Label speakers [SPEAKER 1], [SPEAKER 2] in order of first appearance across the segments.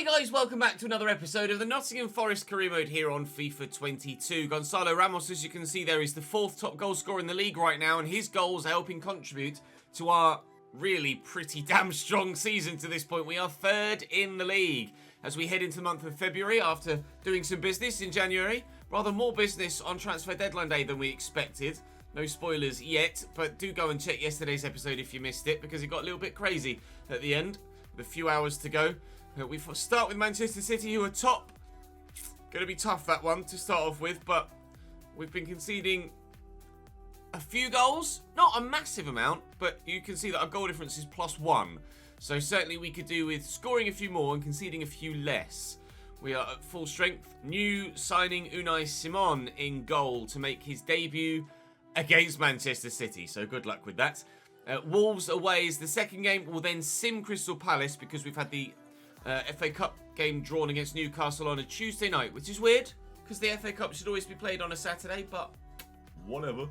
[SPEAKER 1] Hey guys, welcome back to another episode of the Nottingham Forest career mode here on FIFA 22. Gonzalo Ramos, as you can see there, is the 4th top goal scorer in the league right now, and his goals are helping contribute to our really pretty damn strong season to this point. We are 3rd in the league as we head into the month of February after doing some business in January. Rather more business on transfer deadline day than we expected. No spoilers yet, but do go and check yesterday's episode if you missed it, because it got a little bit crazy at the end with a few hours to go. We start with Manchester City, who are top. Going to be tough, that one, to start off with, but we've been conceding a few goals. Not a massive amount, but you can see that our goal difference is +1. So certainly we could do with scoring a few more and conceding a few less. We are at full strength. New signing Unai Simon in goal to make his debut against Manchester City. So good luck with that. Wolves away is the second game. We'll then sim Crystal Palace because we've had the FA Cup game drawn against Newcastle on a Tuesday night, which is weird because the FA Cup should always be played on a Saturday, but whatever.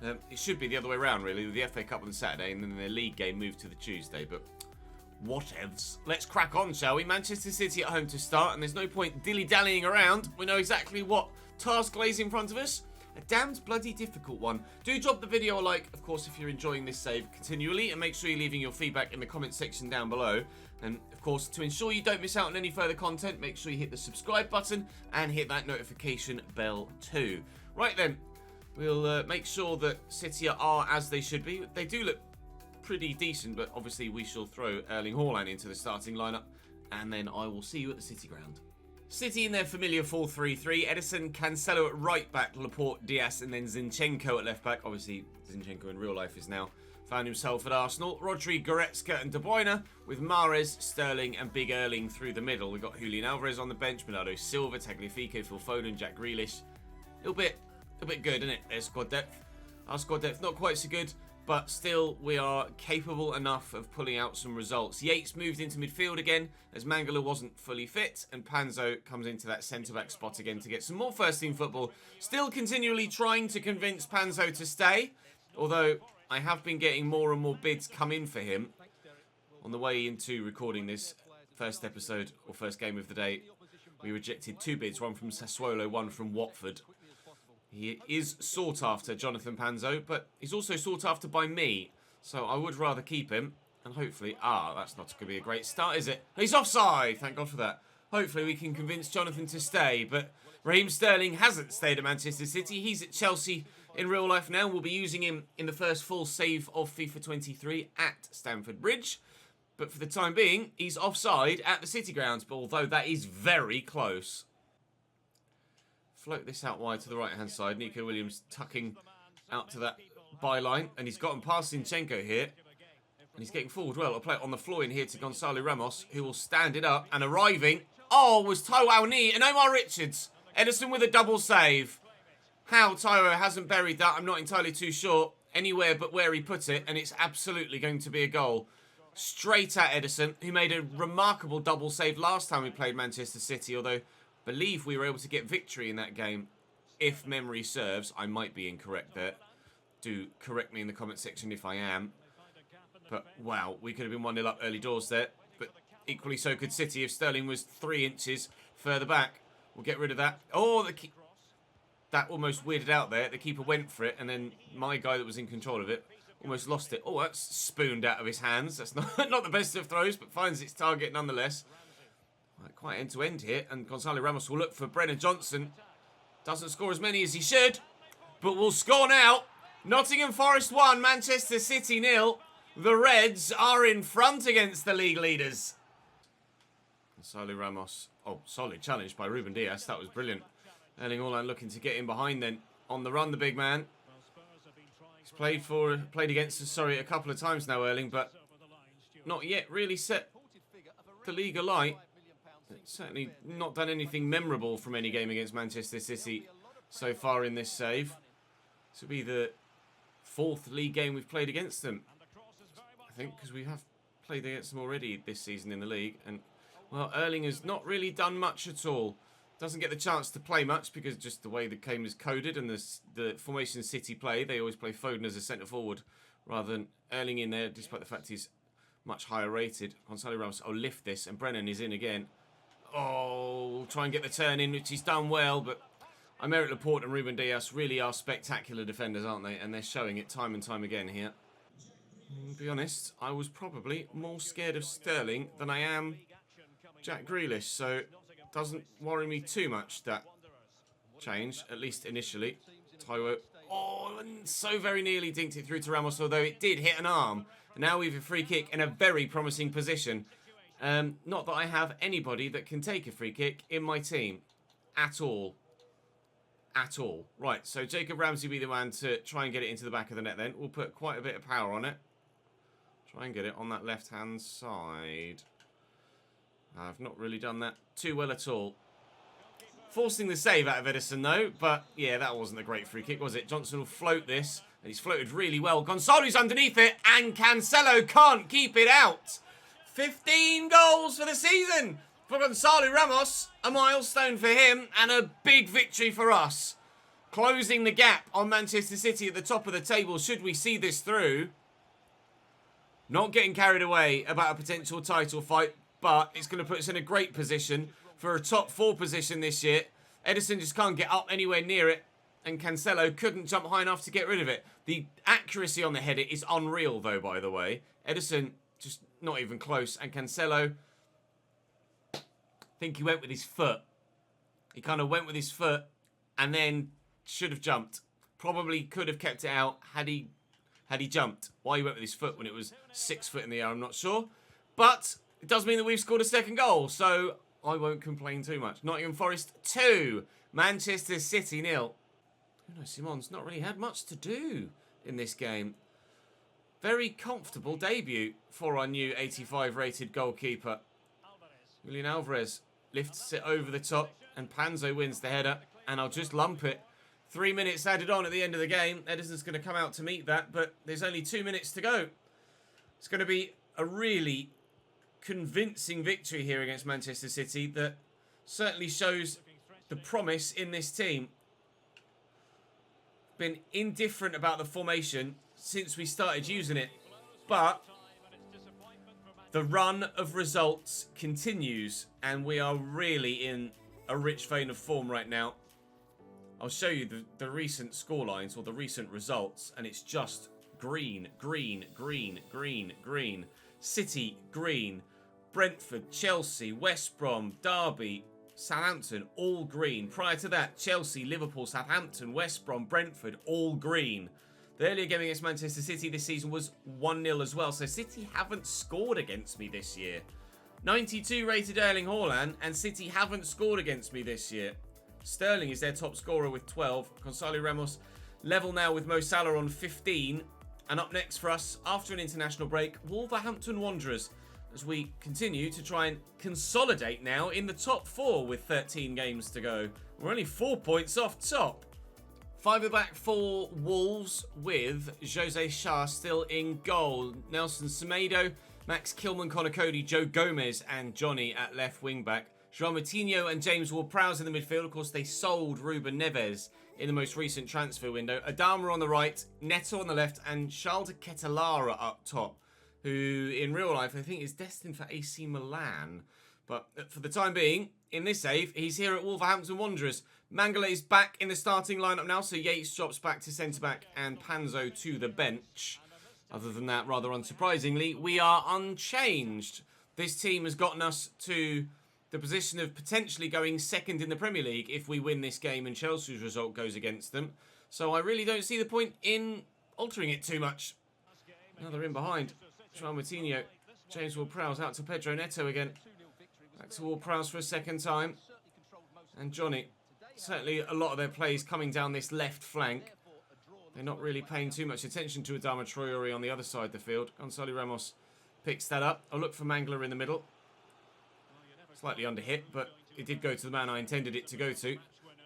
[SPEAKER 1] It should be the other way around, really, with the FA Cup on the Saturday and then the league game moved to the Tuesday, but whatevs. Let's crack on, shall we? Manchester City at home to start, and there's no point dilly-dallying around. We know exactly what task lays in front of us. A damned bloody difficult one. Do drop the video a like, of course, if you're enjoying this save continually, and make sure you're leaving your feedback in the comment section down below. And, of course, to ensure you don't miss out on any further content, make sure you hit the subscribe button and hit that notification bell too. Right then, we'll make sure that City are as they should be. They do look pretty decent, but obviously we shall throw Erling Haaland into the starting lineup, and then I will see you at the City ground. City in their familiar 4-3-3. Ederson, Cancelo at right back, Laporte, Diaz, and then Zinchenko at left back. Obviously, Zinchenko in real life is now found himself at Arsenal. Rodri, Goretzka, and De Bruyne, with Mahrez, Sterling, and Big Erling through the middle. We've got Julian Alvarez on the bench, Bernardo Silva, Tagliafico, Phil Foden, Jack Grealish. A little bit good, isn't it? Their squad depth. Our squad depth not quite so good, but still we are capable enough of pulling out some results. Yates moved into midfield again as Mangala wasn't fully fit, and Panzo comes into that centre-back spot again to get some more first-team football. Still continually trying to convince Panzo to stay, although I have been getting more and more bids come in for him. On the way into recording this first episode, or first game of the day, we rejected 2 bids, one from Sassuolo, one from Watford. He is sought after, Jonathan Panzo, but he's also sought after by me, so I would rather keep him, and hopefully, that's not going to be a great start, is it? He's offside, thank God for that. Hopefully we can convince Jonathan to stay, but Raheem Sterling hasn't stayed at Manchester City. He's at Chelsea in real life now. We'll be using him in the first full save of FIFA 23 at Stamford Bridge, but for the time being, he's offside at the City grounds, but although that is very close. Float this out wide to the right-hand side. Nico Williams tucking out to that byline. And he's gotten past Zinchenko here. And he's getting forward well. I'll play it on the floor in here to Gonzalo Ramos, who will stand it up. And arriving, was Taiwo Awoniyi and Omar Richards. Ederson with a double save. How Taiwo hasn't buried that, I'm not entirely too sure. Anywhere but where he put it. And it's absolutely going to be a goal. Straight at Ederson, who made a remarkable double save last time we played Manchester City, although believe we were able to get victory in that game, if memory serves. I might be incorrect there. Do correct me in the comment section if I am. But, wow, we could have been 1-0 up early doors there. But equally so could City if Sterling was 3 inches further back. We'll get rid of that. Oh, that almost weirded out there. The keeper went for it, and then my guy that was in control of it almost lost it. Oh, that's spooned out of his hands. That's not the best of throws, but finds its target nonetheless. Quite end-to-end here, and Gonzalo Ramos will look for Brennan Johnson. Doesn't score as many as he should, but will score now. Nottingham Forest 1, Manchester City 0. The Reds are in front against the league leaders. Gonzalo Ramos. Oh, solid challenge by Ruben Diaz. That was brilliant. Erling Haaland looking to get in behind then. On the run, the big man. He's played against us, a couple of times now, Erling, but not yet really set the league alight. Certainly not done anything memorable from any game against Manchester City so far in this save. This will be the 4th league game we've played against them, I think, because we have played against them already this season in the league. And, well, Erling has not really done much at all. Doesn't get the chance to play much because just the way the game is coded and the formation City play, they always play Foden as a centre-forward rather than Erling in there, despite the fact he's much higher rated. Gonzalo Ramos will lift this, and Brennan is in again. Oh, try and get the turn in, which he's done well, but Aymeric Laporte and Ruben Dias really are spectacular defenders, aren't they? And they're showing it time and time again here. To be honest, I was probably more scared of Sterling than I am Jack Grealish, so it doesn't worry me too much, that change, at least initially. Taiwo, oh, and so very nearly dinked it through to Ramos, although it did hit an arm. And now we have a free kick in a very promising position. Not that I have anybody that can take a free kick in my team. At all. At all. Right, so Jacob Ramsey will be the man to try and get it into the back of the net then. We'll put quite a bit of power on it. Try and get it on that left-hand side. I've not really done that too well at all. Forcing the save out of Ederson, though. But, yeah, that wasn't a great free kick, was it? Johnson will float this. And he's floated really well. Gonzalo's underneath it. And Cancelo can't keep it out. 15 goals for the season for Gonzalo Ramos. A milestone for him. And a big victory for us. Closing the gap on Manchester City at the top of the table. Should we see this through? Not getting carried away about a potential title fight. But it's going to put us in a great position for a top 4 position this year. Ederson just can't get up anywhere near it. And Cancelo couldn't jump high enough to get rid of it. The accuracy on the header is unreal, though, by the way. Ederson just not even close. And Cancelo, I think he went with his foot. He kind of went with his foot and then should have jumped. Probably could have kept it out had he jumped. Why he went with his foot when it was 6 foot in the air, I'm not sure. But it does mean that we've scored a second goal, so I won't complain too much. Nottingham Forest 2, Manchester City 0. Simon's not really had much to do in this game. Very comfortable debut for our new 85 rated goalkeeper. Julian Alvarez lifts it over the top and Panzo wins the header. And I'll just lump it. 3 minutes added on at the end of the game. Ederson's going to come out to meet that, but there's only 2 minutes to go. It's going to be a really convincing victory here against Manchester City that certainly shows the promise in this team. Been indifferent about the formation since we started using it, but the run of results continues and we are really in a rich vein of form right now. I'll show you the recent scorelines or the recent results, and it's just green, green, green, green, green. City, green. Brentford, Chelsea, West Brom, Derby, Southampton, all green. Prior to that, Chelsea, Liverpool, Southampton, West Brom, Brentford, all green. The earlier game against Manchester City this season was 1-0 as well, so City haven't scored against me this year. 92 rated Erling Haaland, and City haven't scored against me this year. Sterling is their top scorer with 12. Gonzalo Ramos level now with Mo Salah on 15. And up next for us, after an international break, Wolverhampton Wanderers, as we continue to try and consolidate now in the top 4 with 13 games to go. We're only 4 points off top. 5 back for Wolves with Jose Shah still in goal. Nelson Semedo, Max Kilman, Connor Cody, Joe Gomez and Johnny at left wing back. João Moutinho and James Ward-Prowse in the midfield. Of course, they sold Ruben Neves in the most recent transfer window. Adama on the right, Neto on the left and Charles de Ketelaere up top, who in real life I think is destined for AC Milan. But for the time being, in this save, he's here at Wolverhampton Wanderers. Mangala is back in the starting lineup now, so Yates drops back to centre-back and Panzo to the bench. Other than that, rather unsurprisingly, we are unchanged. This team has gotten us to the position of potentially going second in the Premier League if we win this game and Chelsea's result goes against them. So I really don't see the point in altering it too much. Now they're in behind. João Moutinho, James Ward-Prowse out to Pedro Neto again. Back to Ward-Prowse for a second time. And Johnny. Certainly a lot of their plays coming down this left flank. They're not really paying too much attention to Adama Traoré on the other side of the field. Gonzalo Ramos picks that up. I'll look for Mangala in the middle. Slightly under hit, but it did go to the man I intended it to go to.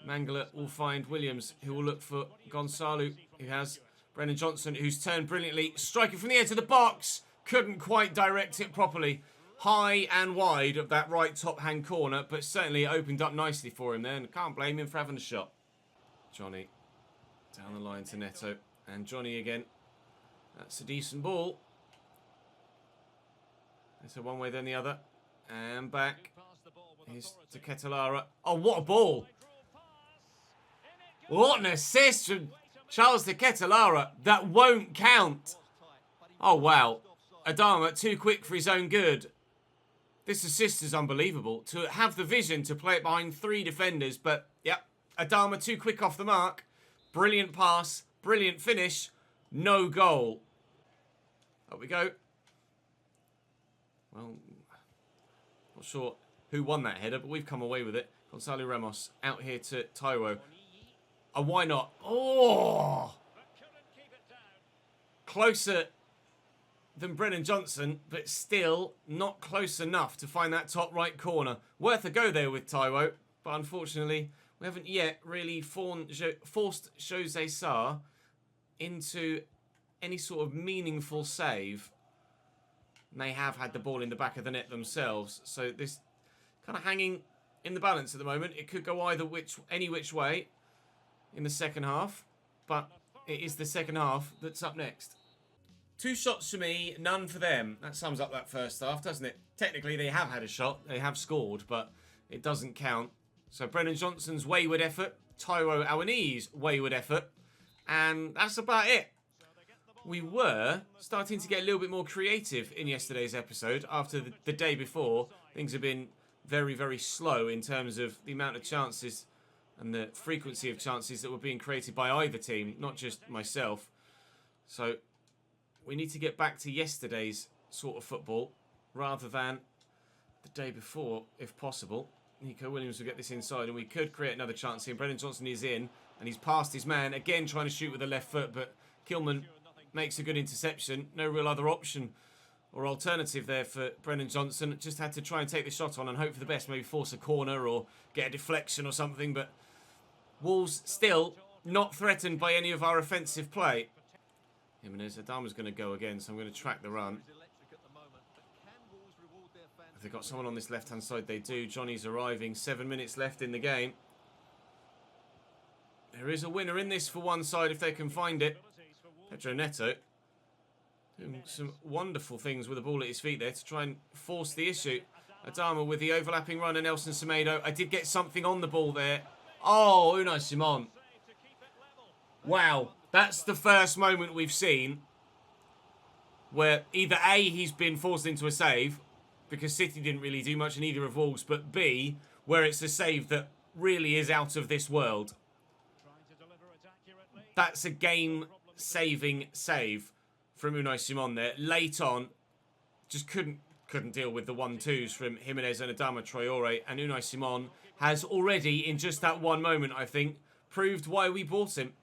[SPEAKER 1] Mangala will find Williams, who will look for Gonzalo, who has Brennan Johnson, who's turned brilliantly. Striking from the edge of the box. Couldn't quite direct it properly. High and wide of that right top-hand corner, but certainly it opened up nicely for him there, and can't blame him for having a shot. Johnny down the line to Neto, and Johnny again. That's a decent ball. It's a one way then the other. And back. Here's to Ketelara. Oh, what a ball. What an assist from Charles de Ketelara. That won't count. Oh, wow. Adama, too quick for his own good. This assist is unbelievable. To have the vision to play it behind 3 defenders. But, yep, Adama too quick off the mark. Brilliant pass. Brilliant finish. No goal. Up we go. Well, not sure who won that header, but we've come away with it. Gonzalo Ramos out here to Taiwo. Oh, why not? Oh! Closer than Brennan Johnson, but still not close enough to find that top right corner. Worth a go there with Taiwo, but unfortunately, we haven't yet really forced Jose Sarr into any sort of meaningful save. And they have had the ball in the back of the net themselves, so this kind of hanging in the balance at the moment. It could go any which way in the second half, but it is the second half that's up next. 2 shots for me, none for them. That sums up that first half, doesn't it? Technically, they have had a shot, they have scored, but it doesn't count. So Brennan Johnson's wayward effort, Taiwo Awani's wayward effort, and that's about it. We were starting to get a little bit more creative in yesterday's episode. After the day before, things have been very, very slow in terms of the amount of chances and the frequency of chances that were being created by either team, not just myself. So we need to get back to yesterday's sort of football rather than the day before, if possible. Nico Williams will get this inside, and we could create another chance here. Brennan Johnson is in, and he's past his man. Again, trying to shoot with the left foot, but Kilman makes a good interception. No real other option or alternative there for Brennan Johnson. Just had to try and take the shot on and hope for the best. Maybe force a corner or get a deflection or something. But Wolves still not threatened by any of our offensive play. Jimenez, Adama's going to go again, so I'm going to track the run. Have they got someone on this left-hand side? They do. Johnny's arriving. 7 minutes left in the game. There is a winner in this for one side if they can find it. Pedro Neto doing some wonderful things with the ball at his feet there to try and force the issue. Adama with the overlapping run and Nelson Semedo. I did get something on the ball there. Oh, Unai Simon. Wow. That's the first moment we've seen where either A, he's been forced into a save because City didn't really do much, and neither of Wolves, but B, where it's a save that really is out of this world. That's a game-saving save from Unai Simon there. Late on, just couldn't deal with the 1-2s from Jimenez and Adama Traore, and Unai Simon has already, in just that one moment, I think, proved why we bought him.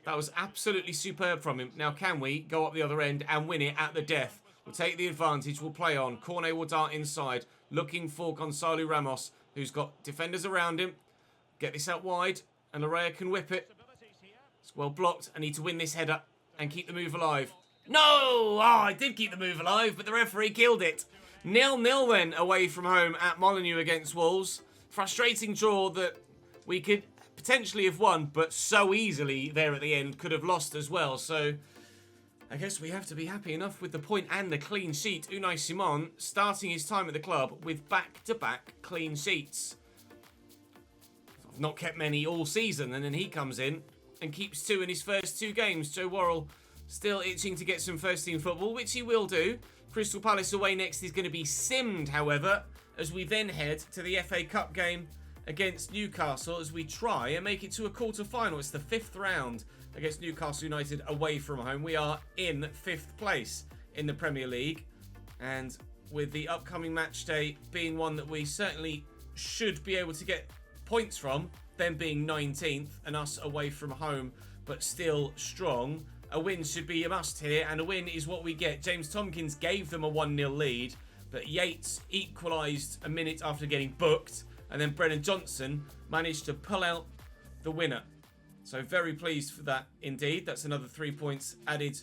[SPEAKER 1] That was absolutely superb from him. Now, can we go up the other end and win it at the death? We'll take the advantage. We'll play on. Cornet will dart inside, looking for Gonzalo Ramos, who's got defenders around him. Get this out wide, and Larrea can whip it. It's well blocked. I need to win this header and keep the move alive. No! Oh, I did keep the move alive, but the referee killed it. 0-0 then, away from home at Molineux against Wolves. Frustrating draw that we could potentially have won, but so easily there at the end, could have lost as well. So I guess we have to be happy enough with the point and the clean sheet. Unai Simon starting his time at the club with back-to-back clean sheets. I've not kept many all season, and then he comes in and keeps 2 in his first 2 games. Joe Worrell still itching to get some first-team football, which he will do. Crystal Palace away next is going to be simmed, however, as we then head to the FA Cup game against Newcastle as we try and make it to a quarter-final. It's the 5th round against Newcastle United away from home. We are in 5th place in the Premier League, and with the upcoming match day being one that we certainly should be able to get points from, them being 19th and us away from home but still strong, a win should be a must here, and a win is what we get. James Tompkins gave them a 1-0 lead, but Yates equalised a minute after getting booked, and then Brennan Johnson managed to pull out the winner. So very pleased for that indeed. That's another 3 points added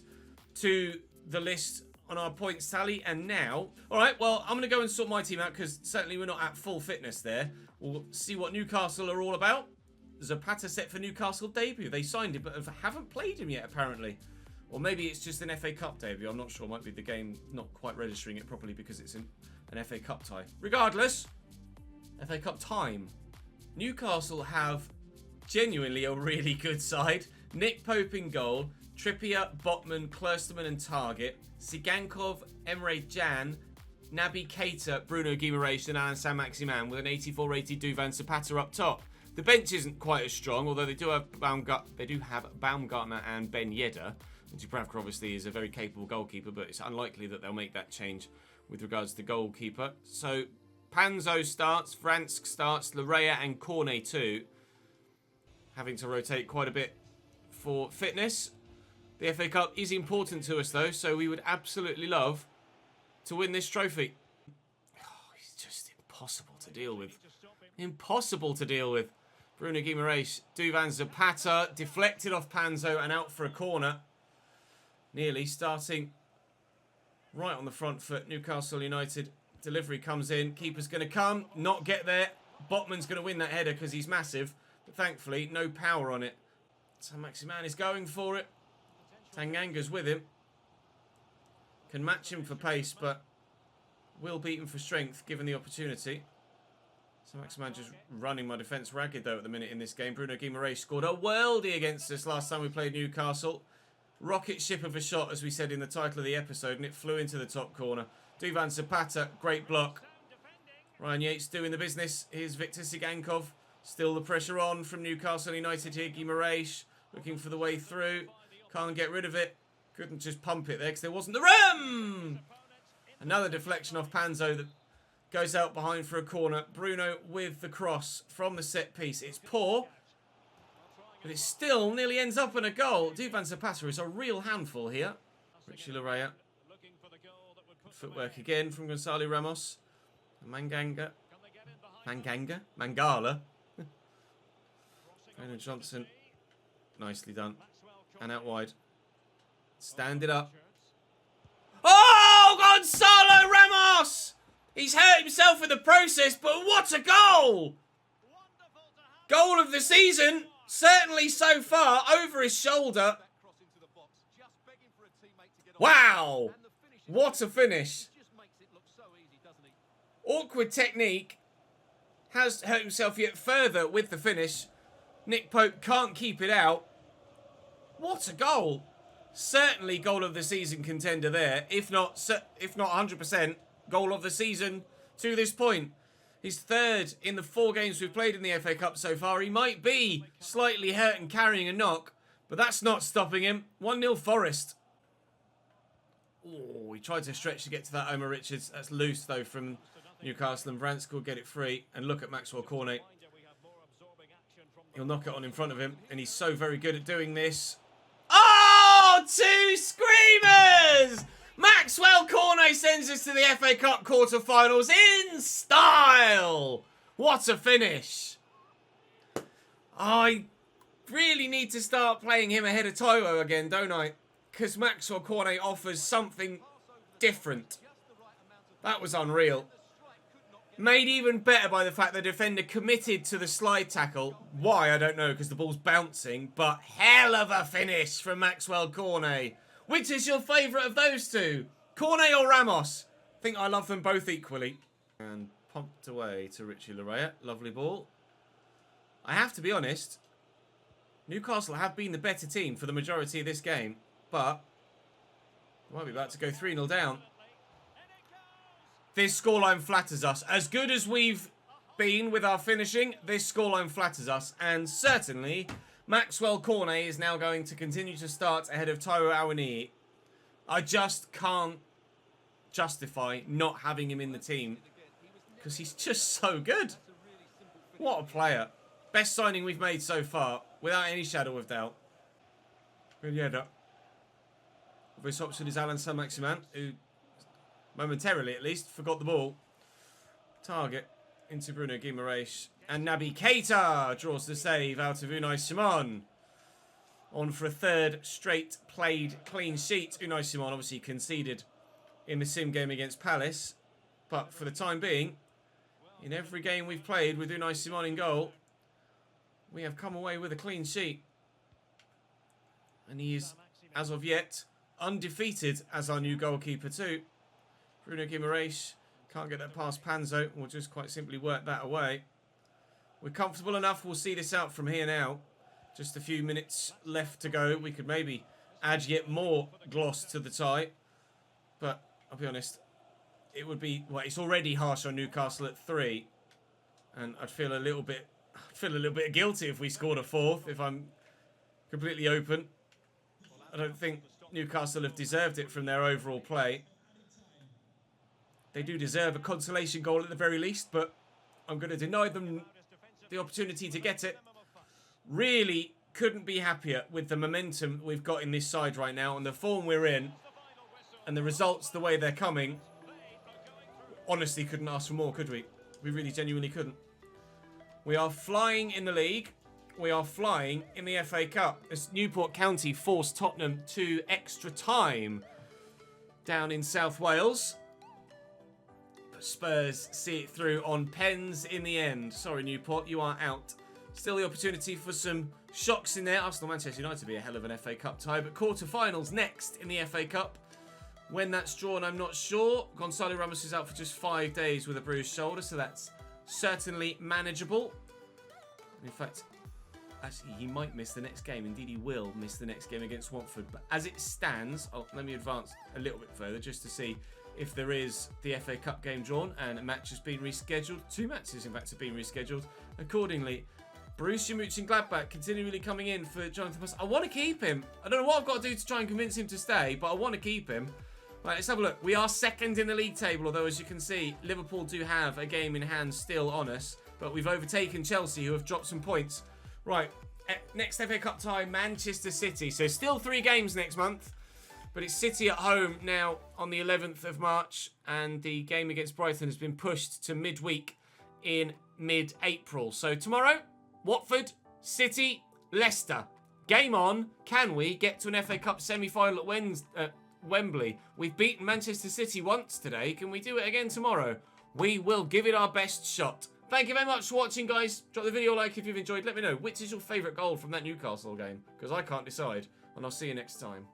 [SPEAKER 1] to the list on our points tally. And now, all right, well, I'm going to go and sort my team out because certainly we're not at full fitness there. We'll see what Newcastle are all about. Zapata set for Newcastle debut. They signed him, but haven't played him yet, apparently. Or maybe it's just an FA Cup debut. I'm not sure. Might be the game not quite registering it properly because it's an FA Cup tie. Regardless, FA Cup time. Newcastle have genuinely a really good side. Nick Pope in goal. Trippier, Botman, Klosterman and Target. Sigankov, Emre Can, Naby Keita, Bruno Guimaraes and Alan Saint-Maximin with an 84 rated Duvan Zapata up top. The bench isn't quite as strong, although they do have Baumgartner and Ben Yedder. And Dubravka obviously is a very capable goalkeeper, but it's unlikely that they'll make that change with regards to the goalkeeper. So Panzo starts, Fransk starts, Larrea and Cornet too. Having to rotate quite a bit for fitness. The FA Cup is important to us though, so we would absolutely love to win this trophy. Oh, he's just impossible to deal with. Impossible to deal with. Bruno Guimaraes, Duvan Zapata, deflected off Panzo and out for a corner. Nearly starting right on the front foot. Newcastle United delivery comes in. Keeper's going to come, not get there. Botman's going to win that header because he's massive. But thankfully, no power on it. Saint-Maximin is going for it. Tanganga's with him. Can match him for pace, but will beat him for strength given the opportunity. Saint-Maximin just running my defence ragged though at the minute in this game. Bruno Guimaraes scored a worldie against us last time we played Newcastle. Rocket ship of a shot, as we said in the title of the episode, and it flew into the top corner. Duvan Zapata, great block. Ryan Yates doing the business. Here's Victor Sigankov. Still the pressure on from Newcastle United here. Guimaraes looking for the way through. Can't get rid of it. Couldn't just pump it there because there wasn't the rim. Another deflection off Panzo that goes out behind for a corner. Bruno with the cross from the set piece. It's poor, but it still nearly ends up in a goal. Duvan Zapata is a real handful here. Richie Larrea. Good footwork again from Gonzalo Ramos. Mangala. Brennan Johnson. Nicely done. And out wide. Stand it up. Oh, Gonzalo Ramos! He's hurt himself in the process, but what a goal! Goal of the season, certainly so far, over his shoulder. Wow! What a finish. Awkward technique. Has hurt himself yet further with the finish. Nick Pope can't keep it out. What a goal. Certainly goal of the season contender there. If not 100%, goal of the season to this point. He's third in the 4 games we've played in the FA Cup so far. He might be slightly hurt and carrying a knock, but that's not stopping him. 1-0 Forest. Oh, he tried to stretch to get to that Omar Richards. That's loose though from Newcastle, and Bransk will get it free. And look at Maxwell Cornet. He'll knock it on in front of him, and he's so very good at doing this. Oh, 2 screamers! Maxwell Cornet sends us to the FA Cup quarter-finals in style. What a finish. I really need to start playing him ahead of Taiwo again, don't I? Because Maxwell Cornet offers something different. That was unreal. Made even better by the fact the defender committed to the slide tackle. Why, I don't know, because the ball's bouncing. But hell of a finish from Maxwell Cornet. Which is your favourite of those two? Cornet or Ramos? I think I love them both equally. And pumped away to Richie Larrea. Lovely ball. I have to be honest. Newcastle have been the better team for the majority of this game. But might be about to go 3-0 down. This scoreline flatters us. As good as we've been with our finishing, this scoreline flatters us. And certainly, Maxwell Cornet is now going to continue to start ahead of Taiwo Awoniyi. I just can't justify not having him in the team. Because he's just so good. What a player. Best signing we've made so far, without any shadow of doubt. Yedder. This option is Alan Saint-Maximin, who momentarily at least forgot the ball. Target into Bruno Guimaraes. And Naby Keita draws the save out of Unai Simon. On for a 3rd straight played clean sheet. Unai Simon obviously conceded in the sim game against Palace. But for the time being, in every game we've played with Unai Simon in goal, we have come away with a clean sheet. And he is, as of yet, undefeated as our new goalkeeper too. Bruno Guimaraes Can't get that past Panzo. We'll just quite simply work that away. We're comfortable enough. We'll see this out from here now. Just a few minutes left to go. We could maybe add yet more gloss to the tie. But I'll be honest, it would be... Well, it's already harsh on Newcastle at 3. And I'd feel a little bit guilty if we scored a 4th, if I'm completely open. I don't think Newcastle have deserved it from their overall play. They do deserve a consolation goal at the very least, but I'm going to deny them the opportunity to get it. Really couldn't be happier with the momentum we've got in this side right now and the form we're in and the results the way they're coming. Honestly, couldn't ask for more, could we? We really genuinely couldn't. We are flying in the league. We are flying in the FA Cup as Newport County forced Tottenham to extra time down in South Wales. But Spurs see it through on pens in the end. Sorry, Newport, you are out. Still the opportunity for some shocks in there. Arsenal Manchester United would be a hell of an FA Cup tie, but quarterfinals next in the FA Cup. When that's drawn, I'm not sure. Gonzalo Ramos is out for just 5 days with a bruised shoulder, so that's certainly manageable. In fact, actually, he might miss the next game. Indeed, he will miss the next game against Watford. But as it stands, let me advance a little bit further just to see if there is the FA Cup game drawn and a match has been rescheduled. 2 matches, in fact, have been rescheduled. Accordingly, Borussia Mönchengladbach continually coming in for Jonathan Plus. I want to keep him. I don't know what I've got to do to try and convince him to stay, but I want to keep him. Right, let's have a look. We are second in the league table, although, as you can see, Liverpool do have a game in hand still on us. But we've overtaken Chelsea, who have dropped some points. Right, next FA Cup tie, Manchester City. So still 3 games next month. But it's City at home now on the 11th of March. And the game against Brighton has been pushed to midweek in mid-April. So tomorrow, Watford, City, Leicester. Game on. Can we get to an FA Cup semi-final at Wembley? We've beaten Manchester City once today. Can we do it again tomorrow? We will give it our best shot. Thank you very much for watching, guys. Drop the video a like if you've enjoyed. Let me know which is your favourite goal from that Newcastle game, because I can't decide. And I'll see you next time.